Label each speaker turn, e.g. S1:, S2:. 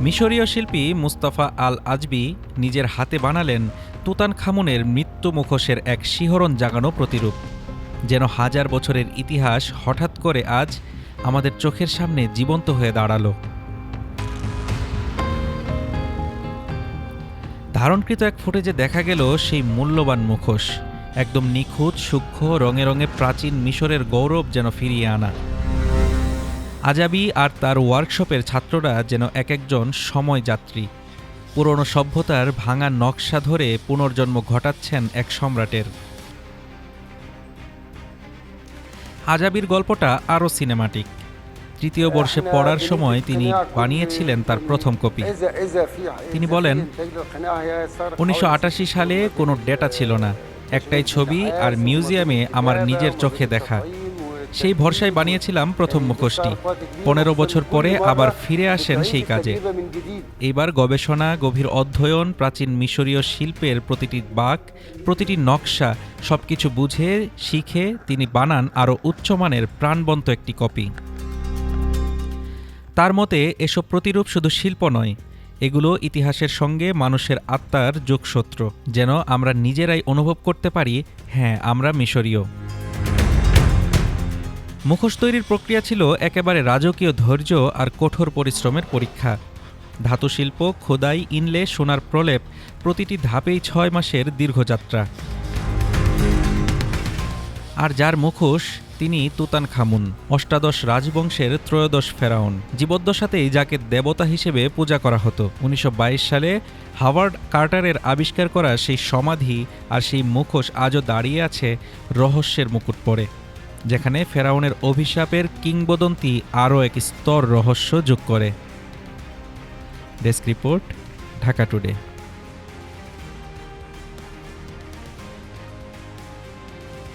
S1: মিশরীয় শিল্পী মুস্তাফা আল আজবি নিজের হাতে বানালেন তুতানখামুনের মৃত্যু মুখোশের এক শিহরণ জাগানো প্রতিরূপ। যেন হাজার বছরের ইতিহাস হঠাৎ করে আজ আমাদের চোখের সামনে জীবন্ত হয়ে দাঁড়ালো। ধারণকৃত এক ফুটেজে দেখা গেল সেই মূল্যবান মুখোশ, একদম নিখুঁত, সূক্ষ্ম, রঙে রঙে প্রাচীন মিশরের গৌরব যেন ফিরিয়ে আনা। আজাবি আর তার ওয়ার্কশপের ছাত্ররা যেন এক একজন সময়যাত্রী, পুরনো সভ্যতার ভাঙা নকশা ধরে পুনর্জন্ম ঘটাচ্ছেন এক সম্রাটের। আজাবির গল্পটা আরও সিনেমাটিক। তৃতীয় বর্ষে পড়ার সময় তিনি বানিয়েছিলেন তার প্রথম কপি। তিনি বলেন, 1988 সালে কোনো ডেটা ছিল না, একটাই ছবি আর মিউজিয়ামে আমার নিজের চোখে দেখা। সেই ভরসায় বানিয়েছিলাম প্রথম মুখোশটি। 15 বছর পরে আবার ফিরে আসেন সেই কাজে। এবার গবেষণা, গভীর অধ্যয়ন, প্রাচীন মিশরীয় শিল্পের প্রতিটি বাঁক, প্রতিটি নকশা সবকিছু বুঝে শিখে তিনি বানান আরও উচ্চমানের প্রাণবন্ত একটি কপি। তার মতে এসব প্রতিরূপ শুধু শিল্প নয়, এগুলো ইতিহাসের সঙ্গে মানুষের আত্মার যোগসূত্র, যেন আমরা নিজেরাই অনুভব করতে পারি, হ্যাঁ, আমরা মিশরীয়। মুখোশ তৈরির প্রক্রিয়া ছিল একেবারে রাজকীয় ধৈর্য আর কঠোর পরিশ্রমের পরীক্ষা। ধাতুশিল্প, খোদাই, ইনলে, সোনার প্রলেপ, প্রতিটি ধাপেই 6 মাসের দীর্ঘযাত্রা। আর যার মুখোশ, তিনি তুতানখামুন, অষ্টাদশ রাজবংশের ত্রয়োদশ ফেরাউন, জীবদ্দশাতেই যাকে দেবতা হিসেবে পূজা করা হতো। 1922 সালে হাওয়ার্ড কার্টারের আবিষ্কার করা সেই সমাধি আর সেই মুখোশ আজও দাঁড়িয়ে আছে রহস্যের মুকুট পরে, যেখানে ফেরাউনের অভিশাপের কিংবদন্তি আরও এক স্তর রহস্য যোগ করে। Desk report, Dhaka today.